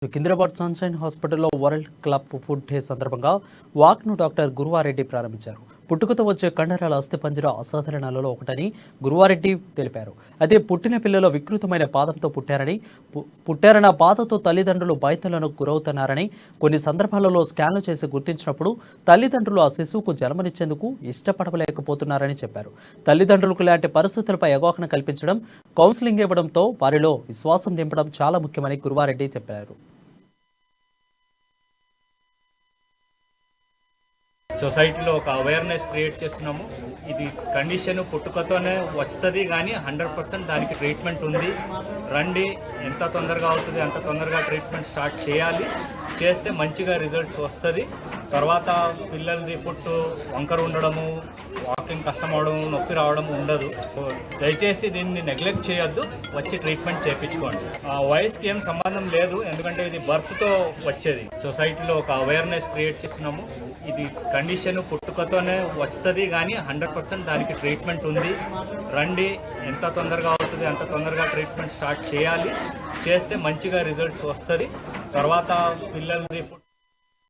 Secunderabad sunshine హాస్పిటల్లో world club food day సందర్భంగా వాక్ను doctor Guruva Reddy ప్రారంభించారు. పుట్టుకతో వచ్చే కండరాల అస్థిపంజర అసాధారణాలలో ఒకటని గురువారెడ్డి తెలిపారు. అయితే పుట్టిన పిల్లలు వికృతమైన పాదంతో పుట్టారన్న బాధతో తల్లిదండ్రులు భయతలకు గురవుతున్నారని, కొన్ని సందర్భాలలో స్కాన్లు చేసి గుర్తించినప్పుడు తల్లిదండ్రులు ఆ శిశువుకు జన్మనిచ్చేందుకు ఇష్టపడలేకపోతున్నారని చెప్పారు. తల్లిదండ్రులకు ఇలాంటి పరిస్థితులపై అవగాహన కల్పించడం, కౌన్సిలింగ్ ఇవ్వడంతో వారిలో విశ్వాసం నింపడం చాలా ముఖ్యమని గురువారెడ్డి చెప్పారు. సొసైటీలో ఒక అవేర్నెస్ క్రియేట్ చేస్తున్నాము. ఇది కండిషన్ పుట్టుకతోనే వస్తుంది, కానీ 100% దానికి ట్రీట్మెంట్ ఉంది. రండి, ఎంత తొందరగా అవుతుంది అంత తొందరగా ట్రీట్మెంట్ స్టార్ట్ చేయాలి. చేస్తే మంచిగా రిజల్ట్స్ వస్తుంది. తర్వాత పిల్లలది పుట్టు వంకర ఉండడము, వాకింగ్ కష్టం అవడం, నొప్పి రావడం ఉండదు. దయచేసి దీన్ని నెగ్లెక్ట్ చేయొద్దు, వచ్చి ట్రీట్మెంట్ చేయించుకోండి. వయసుకి ఏం సంబంధం లేదు, ఎందుకంటే ఇది బర్త్తో వచ్చేది. సొసైటీలో ఒక అవేర్నెస్ క్రియేట్ చేస్తున్నాము. ఇది కండిషన్ పుట్టుకతోనే వస్తుంది, కానీ 100% దానికి ట్రీట్మెంట్ ఉంది. రండి, ఎంత తొందరగా అవుతుంది అంత తొందరగా ట్రీట్మెంట్ స్టార్ట్ చేయాలి. చేస్తే మంచిగా రిజల్ట్స్ వస్తుంది. తర్వాత పిల్లలది